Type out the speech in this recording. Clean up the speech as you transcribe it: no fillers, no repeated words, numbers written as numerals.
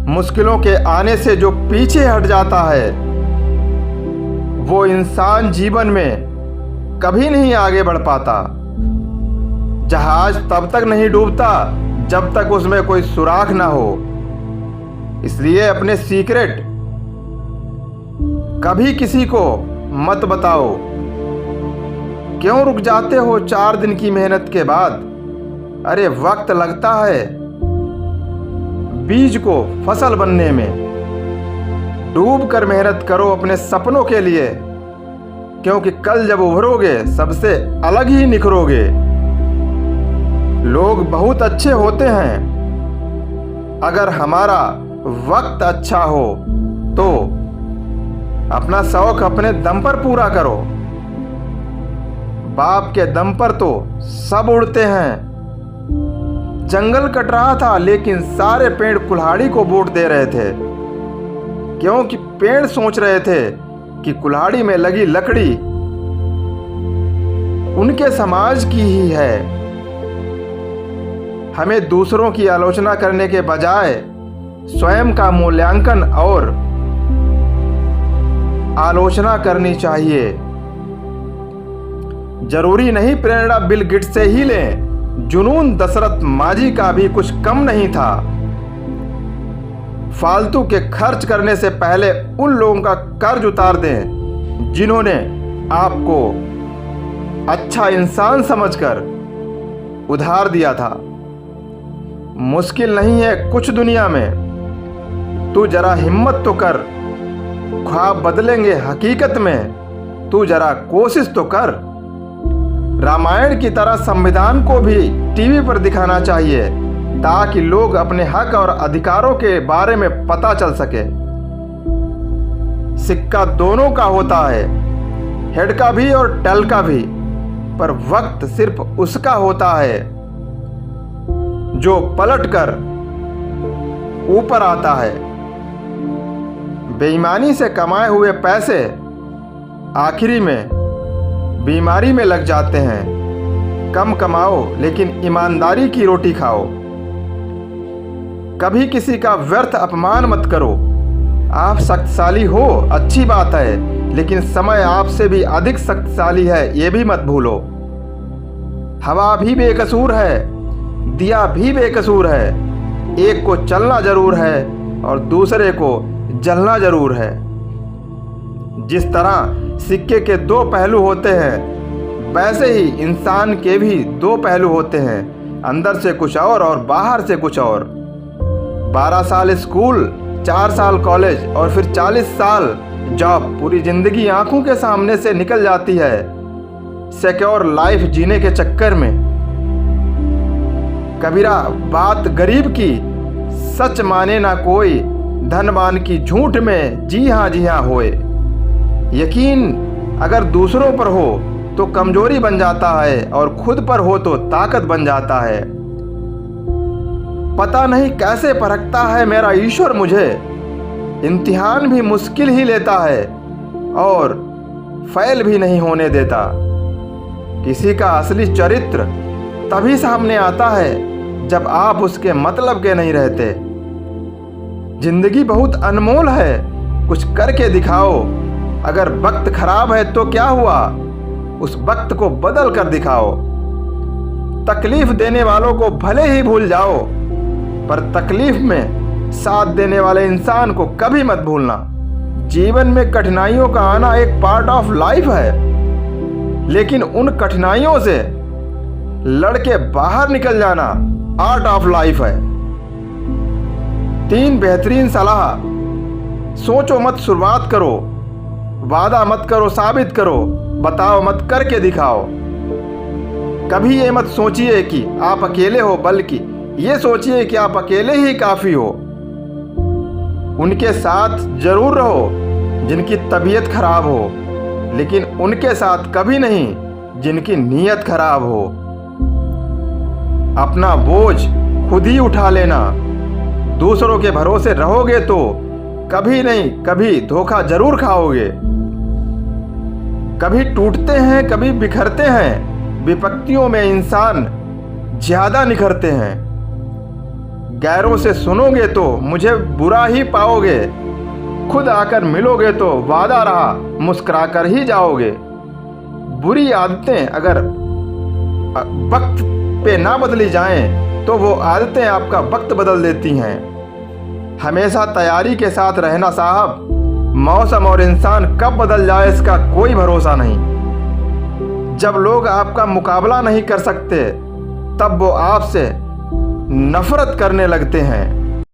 मुश्किलों के आने से जो पीछे हट जाता है वो इंसान जीवन में कभी नहीं आगे बढ़ पाता। जहाज तब तक नहीं डूबता जब तक उसमें कोई सुराख ना हो। इसलिए अपने सीक्रेट कभी किसी को मत बताओ। क्यों रुक जाते हो 4 दिन की मेहनत के बाद? अरे वक्त लगता है बीज को फसल बनने में। डूब कर मेहनत करो अपने सपनों के लिए, क्योंकि कल जब उभरोगे सबसे अलग ही निखरोगे। लोग बहुत अच्छे होते हैं, अगर हमारा वक्त अच्छा हो तो अपना शौक अपने दम पर पूरा करो। बाप के दम पर तो सब उड़ते हैं। जंगल कट रहा था लेकिन सारे पेड़ कुल्हाड़ी को वोट दे रहे थे, क्योंकि पेड़ सोच रहे थे कि कुल्हाड़ी में लगी लकड़ी उनके समाज की ही है। हमें दूसरों की आलोचना करने के बजाय स्वयं का मूल्यांकन और आलोचना करनी चाहिए। जरूरी नहीं प्रेरणा बिल गेट्स से ही लें, जुनून दशरथ माझी का भी कुछ कम नहीं था। फालतू के खर्च करने से पहले उन लोगों का कर्ज उतार दें जिन्होंने आपको अच्छा इंसान समझकर उधार दिया था। मुश्किल नहीं है कुछ दुनिया में, तू जरा हिम्मत तो कर। ख्वाब बदलेंगे हकीकत में, तू जरा कोशिश तो कर। रामायण की तरह संविधान को भी टीवी पर दिखाना चाहिए ताकि लोग अपने हक और अधिकारों के बारे में पता चल सके। सिक्का दोनों का होता है, हेड का भी और टेल का भी, पर वक्त सिर्फ उसका होता है जो पलट कर ऊपर आता है। बेईमानी से कमाए हुए पैसे आखिरी में बीमारी में लग जाते हैं। कम कमाओ लेकिन ईमानदारी की रोटी खाओ। कभी किसी का व्यर्थ अपमान मत करो। आप शक्तिशाली हो अच्छी बात है, लेकिन समय आपसे भी अधिक शक्तिशाली है ये भी मत भूलो। हवा भी बेकसूर है, दिया भी बेकसूर है। एक को चलना जरूर है और दूसरे को जलना जरूर है। जिस तरह सिक्के के 2 पहलू होते हैं, वैसे ही इंसान के भी 2 पहलू होते हैं, अंदर से कुछ और बाहर से कुछ और। 12 साल स्कूल, 4 साल कॉलेज और फिर 40 साल जॉब, पूरी जिंदगी आंखों के सामने से निकल जाती है सिक्योर लाइफ जीने के चक्कर में। कबीरा बात गरीब की सच माने ना कोई, धनवान की झूठ में जी हाँ होए। यकीन अगर दूसरों पर हो तो कमजोरी बन जाता है और खुद पर हो तो ताकत बन जाता है। पता नहीं कैसे परखता है मेरा ईश्वर मुझे, इम्तिहान भी मुश्किल ही लेता है और फैल भी नहीं होने देता। किसी का असली चरित्र तभी सामने आता है जब आप उसके मतलब के नहीं रहते। जिंदगी बहुत अनमोल है, कुछ करके दिखाओ। अगर वक्त खराब है तो क्या हुआ, उस वक्त को बदल कर दिखाओ। तकलीफ देने वालों को भले ही भूल जाओ, पर तकलीफ में साथ देने वाले इंसान को कभी मत भूलना। जीवन में कठिनाइयों का आना एक पार्ट ऑफ लाइफ है, लेकिन उन कठिनाइयों से लड़के बाहर निकल जाना आर्ट ऑफ लाइफ है। 3 बेहतरीन सलाह। सोचो मत शुरुआत करो, वादा मत करो साबित करो, बताओ मत करके दिखाओ। कभी ये मत सोचिए कि आप अकेले हो, बल्कि ये सोचिए कि आप अकेले ही काफी हो। उनके साथ जरूर रहो जिनकी तबीयत खराब हो, लेकिन उनके साथ कभी नहीं जिनकी नीयत खराब हो। अपना बोझ खुद ही उठा लेना। दूसरों के भरोसे रहोगे तो कभी नहीं कभी धोखा जरूर खाओगे। कभी टूटते हैं कभी बिखरते हैं, विपत्तियों में इंसान ज्यादा निखरते हैं। गैरों से सुनोगे तो मुझे बुरा ही पाओगे, खुद आकर मिलोगे तो वादा रहा मुस्कुरा कर ही जाओगे। बुरी आदतें अगर वक्त पे ना बदली जाएं तो वो आदतें आपका वक्त बदल देती हैं। हमेशा तैयारी के साथ रहना साहब, मौसम और इंसान कब बदल जाए इसका कोई भरोसा नहीं। जब लोग आपका मुकाबला नहीं कर सकते तब वो आपसे नफरत करने लगते हैं।